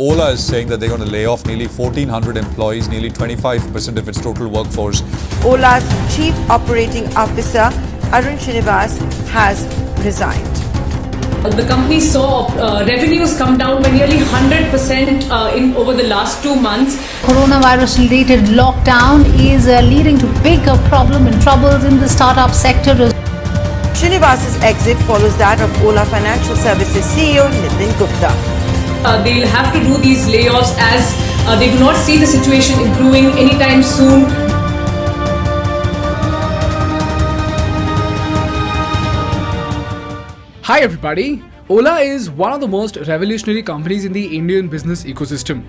Ola is saying that they're going to lay off nearly 1,400 employees, nearly 25% of its total workforce. Ola's Chief Operating Officer, Arun Srinivas, has resigned. The company saw revenues come down by nearly 100% in over the last 2 months. Coronavirus-related lockdown is leading to bigger problem and troubles in the startup sector. Srinivas's exit follows that of Ola Financial Services CEO Nitin Gupta. They'll have to do these layoffs as they do not see the situation improving anytime soon. Hi everybody, Ola is one of the most revolutionary companies in the Indian business ecosystem.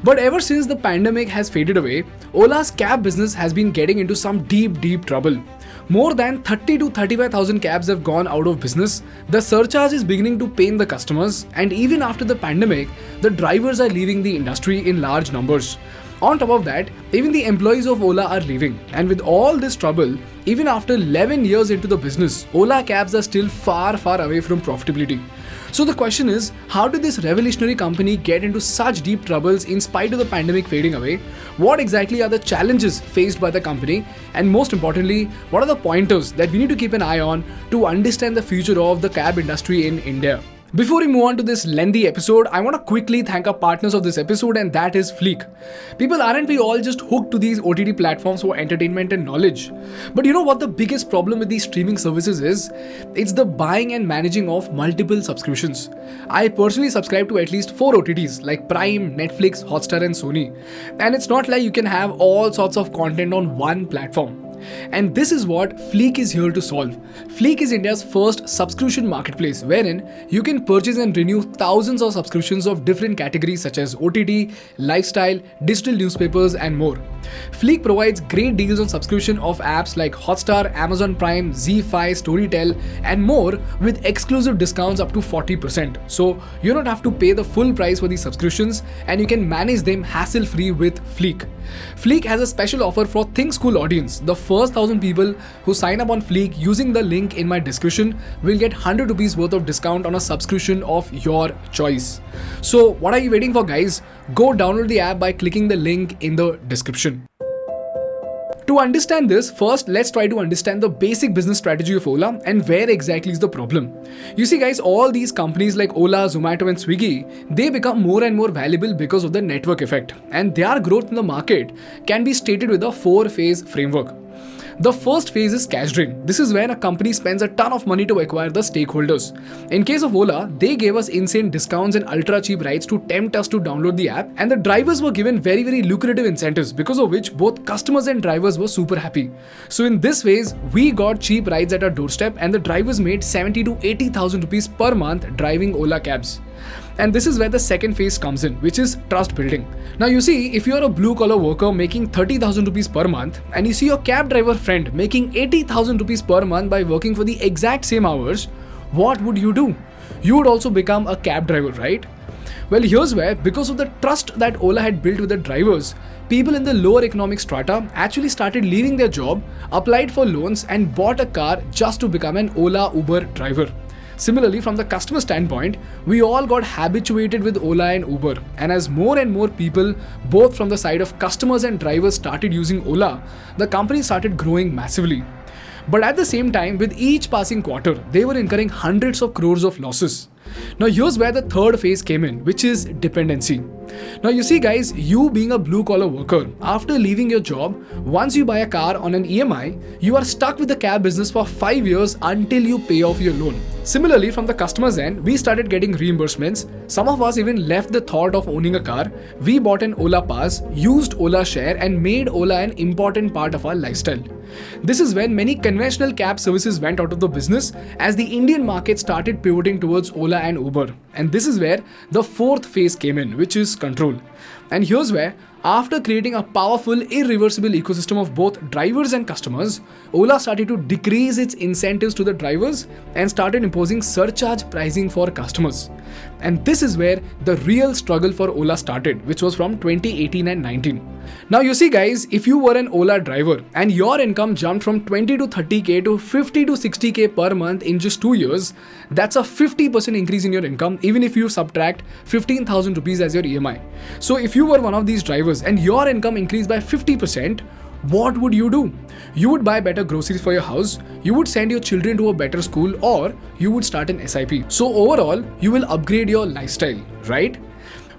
But ever since the pandemic has faded away, Ola's cab business has been getting into some deep trouble. More than 30 to 35,000 cabs have gone out of business, the surcharge is beginning to pain the customers, and even after the pandemic, the drivers are leaving the industry in large numbers. On top of that, even the employees of Ola are leaving, and with all this trouble, even after 11 years into the business, Ola cabs are still far away from profitability. So the question is, how did this revolutionary company get into such deep troubles in spite of the pandemic fading away? What exactly are the challenges faced by the company? And most importantly, what are the pointers that we need to keep an eye on to understand the future of the cab industry in India? Before we move on to this lengthy episode, I want to quickly thank our partners of this episode, and that is Fleek. People, aren't we all just hooked to these OTT platforms for entertainment and knowledge? But you know what the biggest problem with these streaming services is? It's the buying and managing of multiple subscriptions. I personally subscribe to at least 4 OTTs like Prime, Netflix, Hotstar and Sony. And it's not like you can have all sorts of content on one platform. And this is what Fleek is here to solve. Fleek is India's first subscription marketplace wherein you can purchase and renew thousands of subscriptions of different categories such as OTT, lifestyle, digital newspapers and more. Fleek provides great deals on subscription of apps like Hotstar, Amazon Prime, ZEE5, Storytel and more with exclusive discounts up to 40%. So you don't have to pay the full price for these subscriptions and you can manage them hassle-free with Fleek. Fleek has a special offer for thinkschool audience. The first 1,000 people who sign up on Fleek using the link in my description will get 100 rupees worth of discount on a subscription of your choice. So what are you waiting for, guys? Go download the app by clicking the link in the description. To understand this, first let's try to understand the basic business strategy of Ola and where exactly is the problem. You see guys, all these companies like Ola, Zomato and Swiggy, they become more and more valuable because of the network effect, and their growth in the market can be stated with a 4-phase framework. The first phase is cash drain. This is when a company spends a ton of money to acquire the stakeholders. In case of Ola, they gave us insane discounts and ultra cheap rides to tempt us to download the app, and the drivers were given very lucrative incentives because of which both customers and drivers were super happy. So in this phase, we got cheap rides at our doorstep and the drivers made 70 to 80,000 rupees per month driving Ola cabs. And this is where the second phase comes in, which is trust building. Now you see, if you are a blue collar worker making 30,000 rupees per month and you see your cab driver friend making 80,000 rupees per month by working for the exact same hours, what would you do? You would also become a cab driver, right? Well, here's where, because of the trust that Ola had built with the drivers, people in the lower economic strata actually started leaving their job, applied for loans and bought a car just to become an Ola Uber driver. Similarly, from the customer standpoint, we all got habituated with Ola and Uber, and as more and more people, both from the side of customers and drivers, started using Ola, the company started growing massively. But at the same time, with each passing quarter, they were incurring hundreds of crores of losses. Now here's where the third phase came in, which is dependency. Now you see guys, you being a blue collar worker, after leaving your job, once you buy a car on an EMI, you are stuck with the cab business for 5 years until you pay off your loan. Similarly, from the customer's end, we started getting reimbursements. Some of us even left the thought of owning a car. We bought an Ola Pass, used Ola Share and made Ola an important part of our lifestyle. This is when many conventional cab services went out of the business as the Indian market started pivoting towards Ola and Uber. And this is where the fourth phase came in, which is control. And here's where, after creating a powerful, irreversible ecosystem of both drivers and customers, Ola started to decrease its incentives to the drivers and started imposing surcharge pricing for customers. And this is where the real struggle for Ola started, which was from 2018 and 19. Now you see guys, if you were an Ola driver and your income jumped from 20 to 30k to 50 to 60k per month in just 2 years, that's a 50% increase in your income even if you subtract 15,000 rupees as your EMI. So if you were one of these drivers and your income increased by 50%, what would you do? You would buy better groceries for your house, you would send your children to a better school, or you would start an SIP. So overall, you will upgrade your lifestyle, right?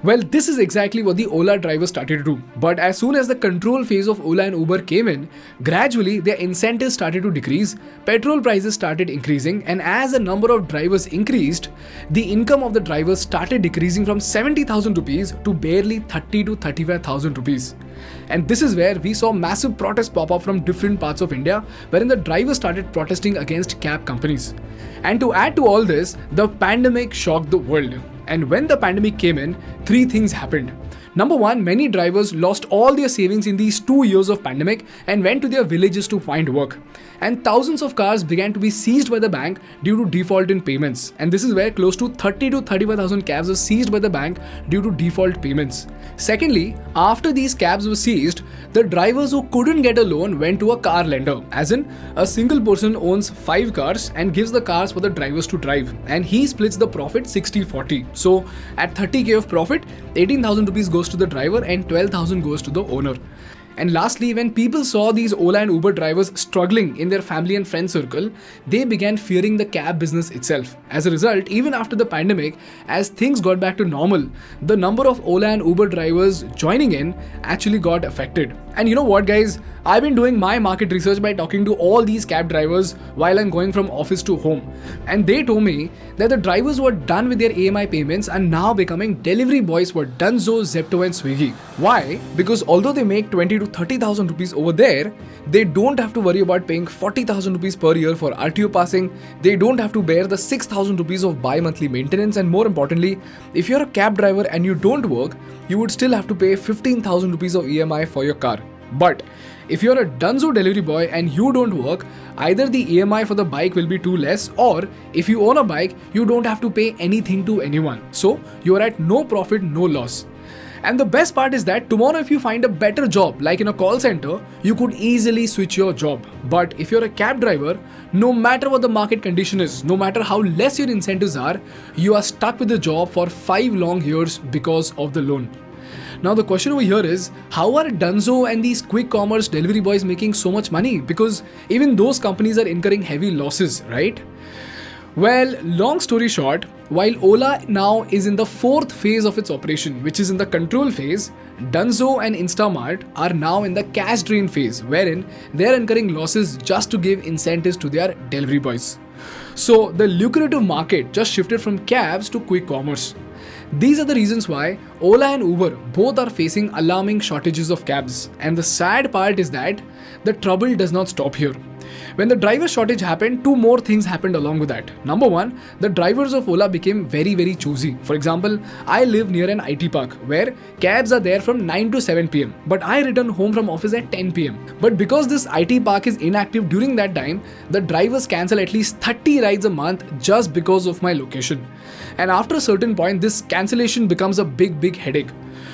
Well, this is exactly what the Ola drivers started to do. But as soon as the control phase of Ola and Uber came in, gradually their incentives started to decrease, petrol prices started increasing, and as the number of drivers increased, the income of the drivers started decreasing from 70,000 rupees to barely 30 to 35,000 rupees. And this is where we saw massive protests pop up from different parts of India, wherein the drivers started protesting against cab companies. And to add to all this, the pandemic shocked the world. And when the pandemic came in, 3 things happened. Number 1, many drivers lost all their savings in these 2 years of pandemic and went to their villages to find work. And thousands of cars began to be seized by the bank due to default in payments. And this is where close to 30 to 35,000 cabs were seized by the bank due to default payments. Secondly, after these cabs were seized, the drivers who couldn't get a loan went to a car lender, as in a single person owns 5 cars and gives the cars for the drivers to drive, and he splits the profit 60-40. So at 30k of profit, 18,000 rupees goes to the driver and 12,000 goes to the owner. And lastly, when people saw these Ola and Uber drivers struggling in their family and friend circle, they began fearing the cab business itself. As a result, even after the pandemic, as things got back to normal, the number of Ola and Uber drivers joining in actually got affected. And you know what guys, I've been doing my market research by talking to all these cab drivers while I'm going from office to home. And they told me that the drivers who are done with their EMI payments are now becoming delivery boys for Dunzo, Zepto and Swiggy. Why? Because although they make 20 to 30,000 rupees over there, they don't have to worry about paying 40,000 rupees per year for RTO passing, they don't have to bear the 6,000 rupees of bi-monthly maintenance, and more importantly, if you're a cab driver and you don't work, you would still have to pay 15,000 rupees of EMI for your car. But if you're a Dunzo delivery boy and you don't work, either the EMI for the bike will be too less, or if you own a bike, you don't have to pay anything to anyone. So you are at no profit, no loss. And the best part is that tomorrow if you find a better job like in a call center, you could easily switch your job. But if you're a cab driver, no matter what the market condition is, no matter how less your incentives are, you are stuck with the job for 5 long years because of the loan. Now the question over here is, how are Dunzo and these quick commerce delivery boys making so much money? Because even those companies are incurring heavy losses, right? Well, long story short, while Ola now is in the 4th phase of its operation, which is in the control phase, Dunzo and Instamart are now in the cash drain phase, wherein they are incurring losses just to give incentives to their delivery boys. So the lucrative market just shifted from cabs to quick commerce. These are the reasons why Ola and Uber both are facing alarming shortages of cabs. And the sad part is that the trouble does not stop here. When the driver shortage happened, 2 more things happened along with that. Number 1, the drivers of Ola became very choosy. For example, I live near an IT park where cabs are there from 9 to 7 pm, but I return home from office at 10 pm. But because this IT park is inactive during that time, the drivers cancel at least 30 rides a month just because of my location. And after a certain point, this cancellation becomes a big headache.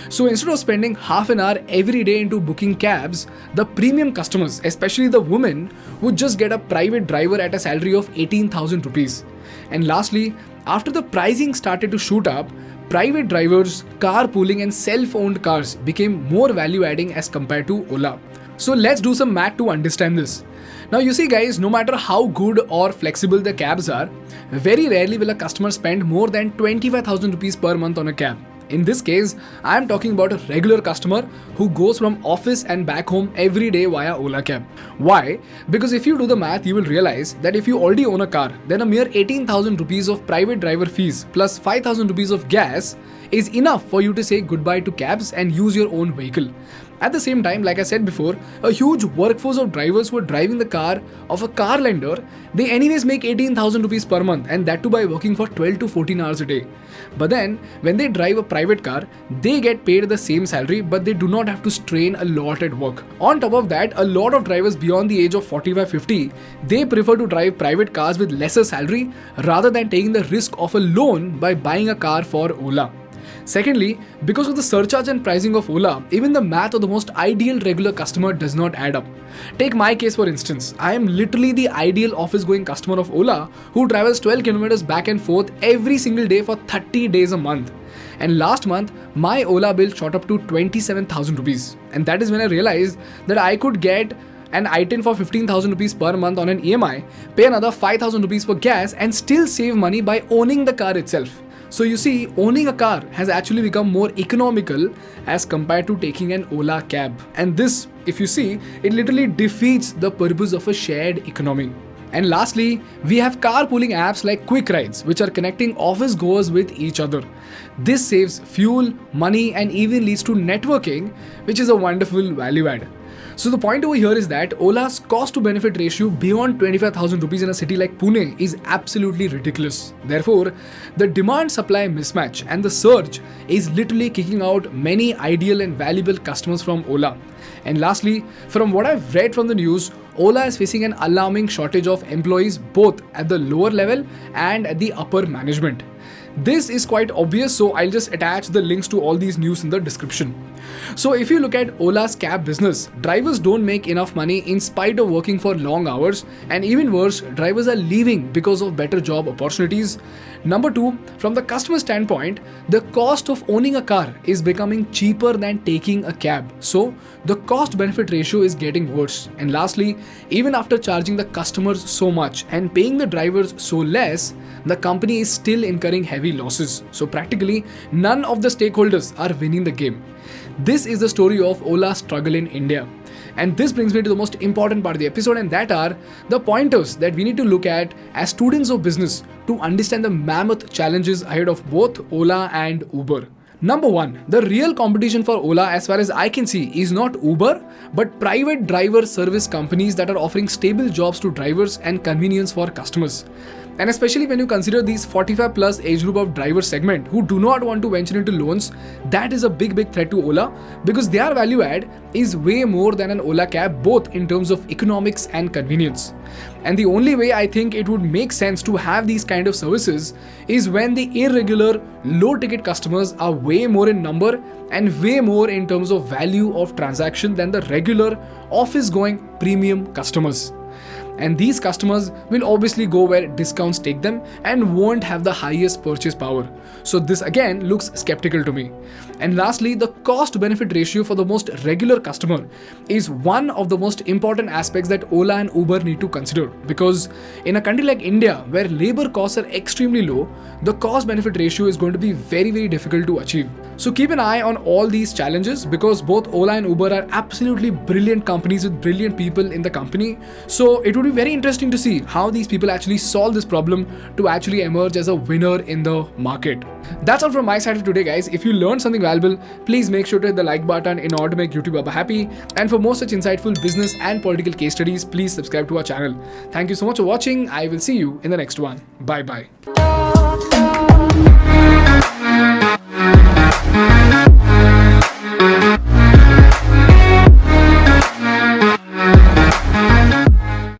So instead of spending half an hour every day into booking cabs, the premium customers, especially the women, would just get a private driver at a salary of 18,000 rupees. And lastly, after the pricing started to shoot up, private drivers, carpooling and self-owned cars became more value adding as compared to Ola. So let's do some math to understand this. Now you see guys, no matter how good or flexible the cabs are, very rarely will a customer spend more than 25,000 rupees per month on a cab. In this case, I am talking about a regular customer who goes from office and back home every day via Ola cab. Why? Because if you do the math, you will realize that if you already own a car, then a mere 18,000 rupees of private driver fees plus 5,000 rupees of gas is enough for you to say goodbye to cabs and use your own vehicle. At the same time, like I said before, a huge workforce of drivers who are driving the car of a car lender, they anyways make 18,000 rupees per month, and that too by working for 12 to 14 hours a day. But then, when they drive a private car, they get paid the same salary, but they do not have to strain a lot at work. On top of that, a lot of drivers beyond the age of 45-50, they prefer to drive private cars with lesser salary rather than taking the risk of a loan by buying a car for Ola. Secondly, because of the surcharge and pricing of Ola, even the math of the most ideal regular customer does not add up. Take my case for instance. I am literally the ideal office going customer of Ola who travels 12 kilometers back and forth every single day for 30 days a month. And last month, my Ola bill shot up to 27,000 rupees. And that is when I realized that I could get an i10 for 15,000 rupees per month on an EMI, pay another 5,000 rupees for gas, and still save money by owning the car itself. So you see, owning a car has actually become more economical as compared to taking an Ola cab. And this, if you see, it literally defeats the purpose of a shared economy. And lastly, we have carpooling apps like Quick Rides, which are connecting office goers with each other. This saves fuel, money, and even leads to networking, which is a wonderful value add. So the point over here is that Ola's cost to benefit ratio beyond 25,000 rupees in a city like Pune is absolutely ridiculous. Therefore, the demand supply mismatch and the surge is literally kicking out many ideal and valuable customers from Ola. And lastly, from what I've read from the news, Ola is facing an alarming shortage of employees both at the lower level and at the upper management. This is quite obvious, so I'll just attach the links to all these news in the description. So if you look at Ola's cab business, drivers don't make enough money in spite of working for long hours, and even worse, drivers are leaving because of better job opportunities. Number two, from the customer standpoint, the cost of owning a car is becoming cheaper than taking a cab. So the cost benefit ratio is getting worse. And lastly, even after charging the customers so much and paying the drivers so less, the company is still incurring heavy losses. So practically, none of the stakeholders are winning the game. This is the story of Ola's struggle in India. And this brings me to the most important part of the episode, and that are the pointers that we need to look at as students of business to understand the mammoth challenges ahead of both Ola and Uber. Number one, the real competition for Ola, as far as I can see, is not Uber, but private driver service companies that are offering stable jobs to drivers and convenience for customers. And especially when you consider these 45 plus age group of driver segment who do not want to venture into loans, that is a big threat to Ola, because their value add is way more than an Ola cab, both in terms of economics and convenience. And the only way I think it would make sense to have these kind of services is when the irregular, low ticket customers are way more in number and way more in terms of value of transaction than the regular office going premium customers. And these customers will obviously go where discounts take them and won't have the highest purchase power. So this again looks skeptical to me. And lastly, the cost benefit ratio for the most regular customer is one of the most important aspects that Ola and Uber need to consider, because in a country like India where labor costs are extremely low, the cost benefit ratio is going to be very difficult to achieve. So keep an eye on all these challenges, because both Ola and Uber are absolutely brilliant companies with brilliant people in the company. So it would be very interesting to see how these people actually solve this problem to actually emerge as a winner in the market. That's all from my side for today, guys. If you learned something valuable, please make sure to hit the like button in order to make YouTube Baba happy. And for more such insightful business and political case studies, please subscribe to our channel. Thank you so much for watching. I will see you in the next one. Bye bye.